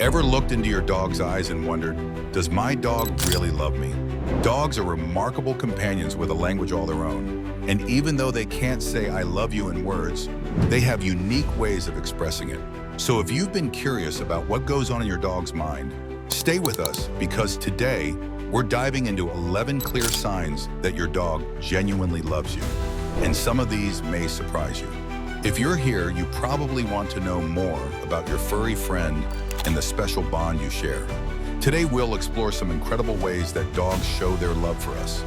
Ever looked into your dog's eyes and wondered, does my dog really love me? Dogs are remarkable companions with a language all their own. And even though they can't say I love you in words, they have unique ways of expressing it. So if you've been curious about what goes on in your dog's mind, stay with us because today we're diving into 11 clear signs that your dog genuinely loves you. And some of these may surprise you. If you're here, you probably want to know more about your furry friend and the special bond you share. Today we'll explore some incredible ways that dogs show their love for us.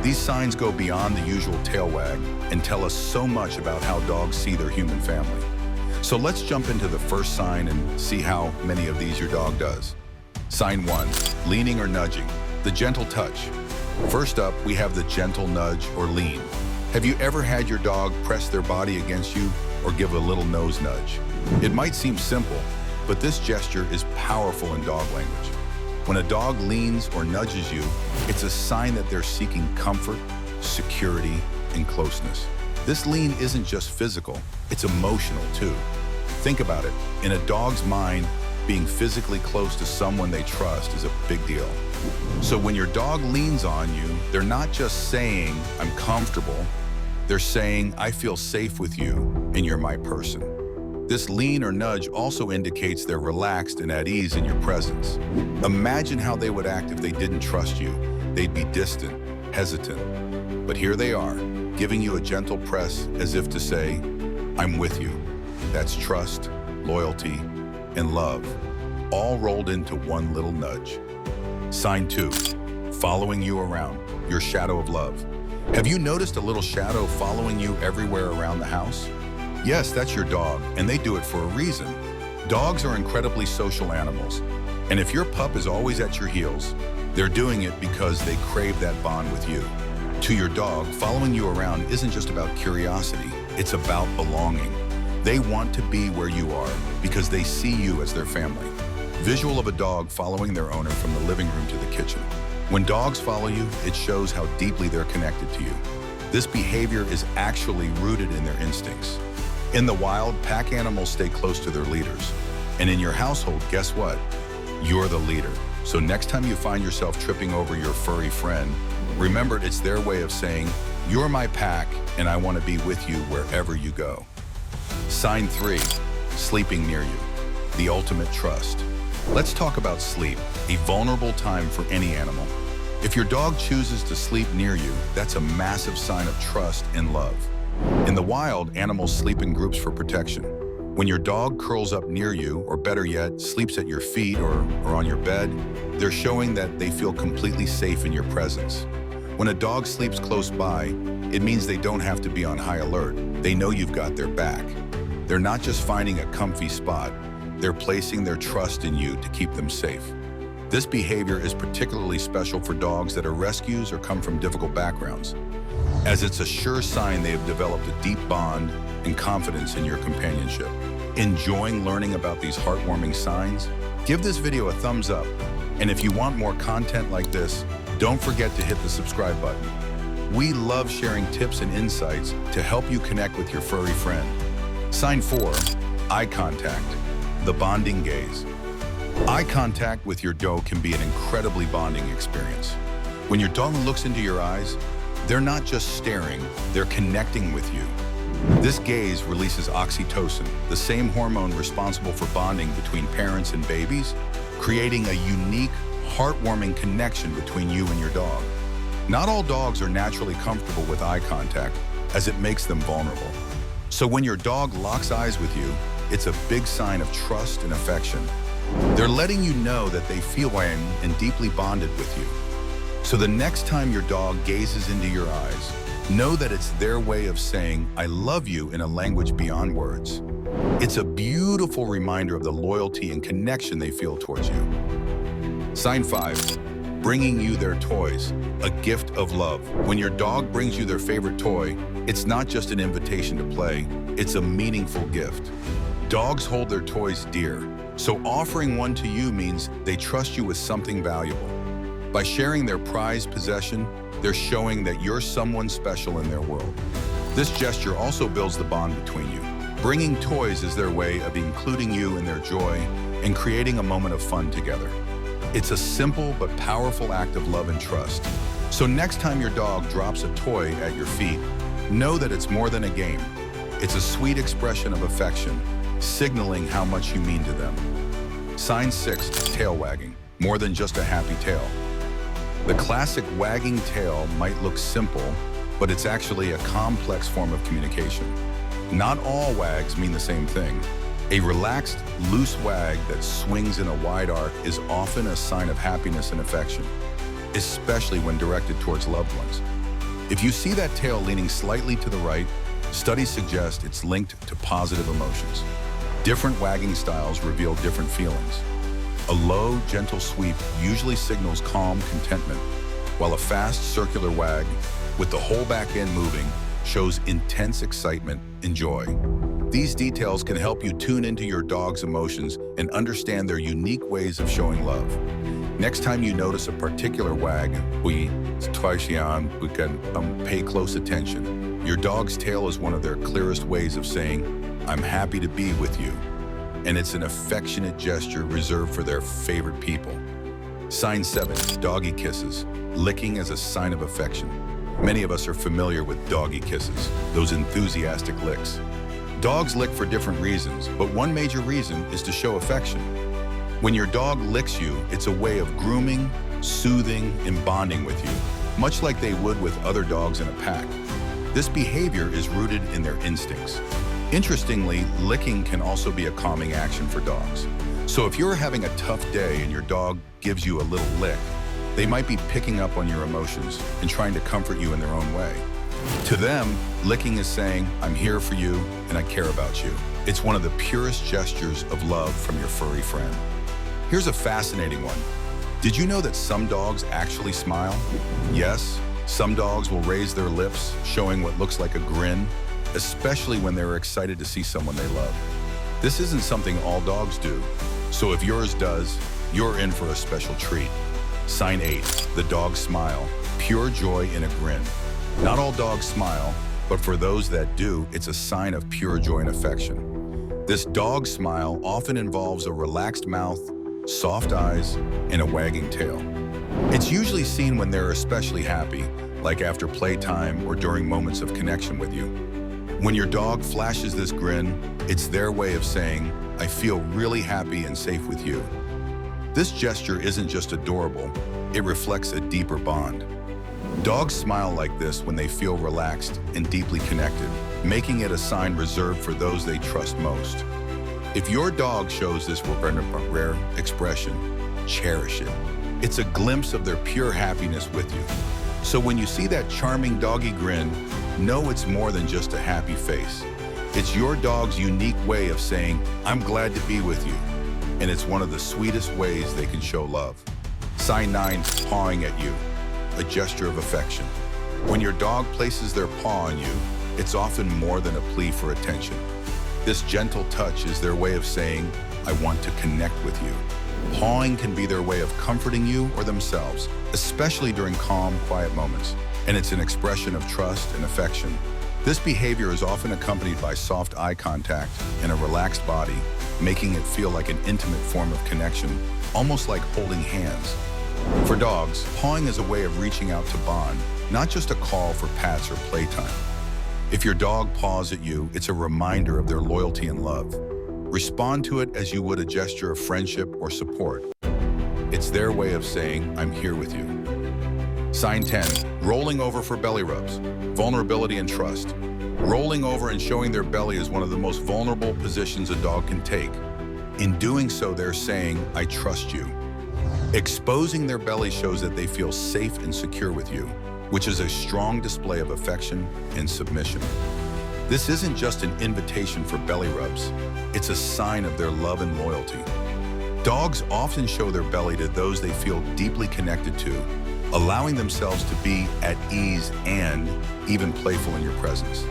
These signs go beyond the usual tail wag and tell us so much about how dogs see their human family. So let's jump into the first sign and see how many of these your dog does. Sign 1, leaning or nudging, the gentle touch. First up, we have the gentle nudge or lean. Have you ever had your dog press their body against you or give a little nose nudge? It might seem simple, but this gesture is powerful in dog language. When a dog leans or nudges you, it's a sign that they're seeking comfort, security, and closeness. This lean isn't just physical, it's emotional too. Think about it. In a dog's mind, being physically close to someone they trust is a big deal. So when your dog leans on you, they're not just saying, I'm comfortable. They're saying, I feel safe with you and you're my person. This lean or nudge also indicates they're relaxed and at ease in your presence. Imagine how they would act if they didn't trust you. They'd be distant, hesitant. But here they are, giving you a gentle press as if to say, I'm with you. That's trust, loyalty, and love, all rolled into one little nudge. Sign 2, following you around, your shadow of love. Have you noticed a little shadow following you everywhere around the house? Yes, that's your dog, and they do it for a reason. Dogs are incredibly social animals, and if your pup is always at your heels, they're doing it because they crave that bond with you. To your dog, following you around isn't just about curiosity, it's about belonging. They want to be where you are because they see you as their family. Visual of a dog following their owner from the living room to the kitchen. When dogs follow you, it shows how deeply they're connected to you. This behavior is actually rooted in their instincts. In the wild, pack animals stay close to their leaders. And in your household, guess what? You're the leader. So next time you find yourself tripping over your furry friend, remember it's their way of saying, you're my pack and I want to be with you wherever you go. Sign 3, sleeping near you, the ultimate trust. Let's talk about sleep, a vulnerable time for any animal. If your dog chooses to sleep near you, that's a massive sign of trust and love. In the wild, animals sleep in groups for protection. When your dog curls up near you, or better yet, sleeps at your feet or on your bed, they're showing that they feel completely safe in your presence. When a dog sleeps close by, it means they don't have to be on high alert. They know you've got their back. They're not just finding a comfy spot, they're placing their trust in you to keep them safe. This behavior is particularly special for dogs that are rescues or come from difficult backgrounds, as it's a sure sign they have developed a deep bond and confidence in your companionship. Enjoying learning about these heartwarming signs? Give this video a thumbs up, and if you want more content like this, don't forget to hit the subscribe button. We love sharing tips and insights to help you connect with your furry friend. Sign 4, eye contact, the bonding gaze. Eye contact with your dog can be an incredibly bonding experience. When your dog looks into your eyes, they're not just staring, they're connecting with you. This gaze releases oxytocin, the same hormone responsible for bonding between parents and babies, creating a unique, heartwarming connection between you and your dog. Not all dogs are naturally comfortable with eye contact, as it makes them vulnerable. So when your dog locks eyes with you, it's a big sign of trust and affection. They're letting you know that they feel and deeply bonded with you. So the next time your dog gazes into your eyes, know that it's their way of saying, I love you in a language beyond words. It's a beautiful reminder of the loyalty and connection they feel towards you. Sign 5, bringing you their toys, a gift of love. When your dog brings you their favorite toy, it's not just an invitation to play, it's a meaningful gift. Dogs hold their toys dear, so offering one to you means they trust you with something valuable. By sharing their prized possession, they're showing that you're someone special in their world. This gesture also builds the bond between you. Bringing toys is their way of including you in their joy and creating a moment of fun together. It's a simple but powerful act of love and trust. So next time your dog drops a toy at your feet, know that it's more than a game. It's a sweet expression of affection, signaling how much you mean to them. Sign 6, tail wagging, more than just a happy tail. The classic wagging tail might look simple, but it's actually a complex form of communication. Not all wags mean the same thing. A relaxed, loose wag that swings in a wide arc is often a sign of happiness and affection, especially when directed towards loved ones. If you see that tail leaning slightly to the right, studies suggest it's linked to positive emotions. Different wagging styles reveal different feelings. A low, gentle sweep usually signals calm contentment, while a fast, circular wag, with the whole back end moving, shows intense excitement and joy. These details can help you tune into your dog's emotions and understand their unique ways of showing love. Next time you notice a particular wag, we can pay close attention. Your dog's tail is one of their clearest ways of saying, "I'm happy to be with you." And it's an affectionate gesture reserved for their favorite people. Sign 7, doggy kisses, licking as a sign of affection. Many of us are familiar with doggy kisses, those enthusiastic licks. Dogs lick for different reasons, but one major reason is to show affection. When your dog licks you, it's a way of grooming, soothing, and bonding with you, much like they would with other dogs in a pack. This behavior is rooted in their instincts. Interestingly, licking can also be a calming action for dogs. So if you're having a tough day and your dog gives you a little lick, they might be picking up on your emotions and trying to comfort you in their own way. To them, licking is saying, "I'm here for you and I care about you." It's one of the purest gestures of love from your furry friend. Here's a fascinating one. Did you know that some dogs actually smile? Yes, some dogs will raise their lips, showing what looks like a grin, especially when they're excited to see someone they love. This isn't something all dogs do, so if yours does, you're in for a special treat. Sign 8, the dog smile, pure joy in a grin. Not all dogs smile, but for those that do, it's a sign of pure joy and affection. This dog smile often involves a relaxed mouth, soft eyes, and a wagging tail. It's usually seen when they're especially happy, like after playtime or during moments of connection with you. When your dog flashes this grin, it's their way of saying, "I feel really happy and safe with you." This gesture isn't just adorable, it reflects a deeper bond. Dogs smile like this when they feel relaxed and deeply connected, making it a sign reserved for those they trust most. If your dog shows this rare expression, cherish it. It's a glimpse of their pure happiness with you. So when you see that charming doggy grin, know it's more than just a happy face. It's your dog's unique way of saying, "I'm glad to be with you." And it's one of the sweetest ways they can show love. Sign 9, pawing at you, a gesture of affection. When your dog places their paw on you, it's often more than a plea for attention. This gentle touch is their way of saying, "I want to connect with you." Pawing can be their way of comforting you or themselves, especially during calm, quiet moments. And it's an expression of trust and affection. This behavior is often accompanied by soft eye contact and a relaxed body, making it feel like an intimate form of connection, almost like holding hands. For dogs, pawing is a way of reaching out to bond, not just a call for pats or playtime. If your dog paws at you, it's a reminder of their loyalty and love. Respond to it as you would a gesture of friendship or support. It's their way of saying, "I'm here with you." Sign 10, rolling over for belly rubs, vulnerability and trust. Rolling over and showing their belly is one of the most vulnerable positions a dog can take. In doing so, they're saying, "I trust you." Exposing their belly shows that they feel safe and secure with you, which is a strong display of affection and submission. This isn't just an invitation for belly rubs, it's a sign of their love and loyalty. Dogs often show their belly to those they feel deeply connected to, allowing themselves to be at ease and even playful in your presence.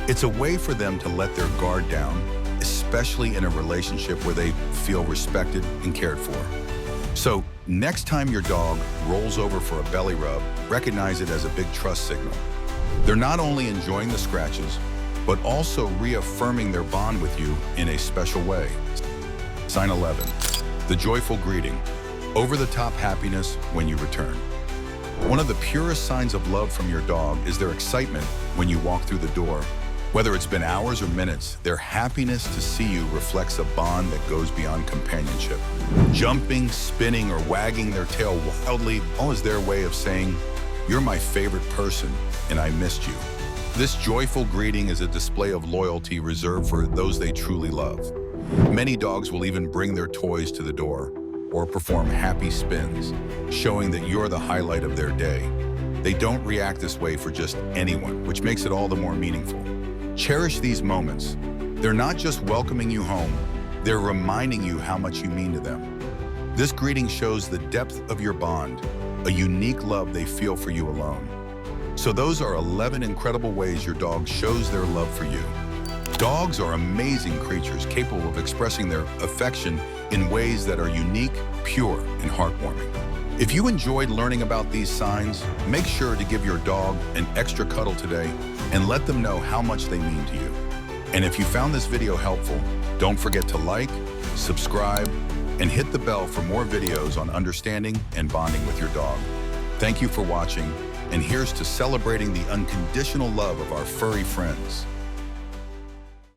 It's a way for them to let their guard down, especially in a relationship where they feel respected and cared for. So, next time your dog rolls over for a belly rub, recognize it as a big trust signal. They're not only enjoying the scratches, but also reaffirming their bond with you in a special way. Sign 11, The joyful greeting, over-the-top happiness when you return. One of the purest signs of love from your dog is their excitement when you walk through the door. Whether it's been hours or minutes, their happiness to see you reflects a bond that goes beyond companionship. Jumping, spinning, or wagging their tail wildly, all is their way of saying, "You're my favorite person, and I missed you." This joyful greeting is a display of loyalty reserved for those they truly love. Many dogs will even bring their toys to the door or perform happy spins, showing that you're the highlight of their day. They don't react this way for just anyone, which makes it all the more meaningful. Cherish these moments. They're not just welcoming you home, they're reminding you how much you mean to them. This greeting shows the depth of your bond, a unique love they feel for you alone. So those are 11 incredible ways your dog shows their love for you. Dogs are amazing creatures capable of expressing their affection in ways that are unique, pure, and heartwarming. If you enjoyed learning about these signs, make sure to give your dog an extra cuddle today and let them know how much they mean to you. And if you found this video helpful, don't forget to like, subscribe, and hit the bell for more videos on understanding and bonding with your dog. Thank you for watching, and here's to celebrating the unconditional love of our furry friends.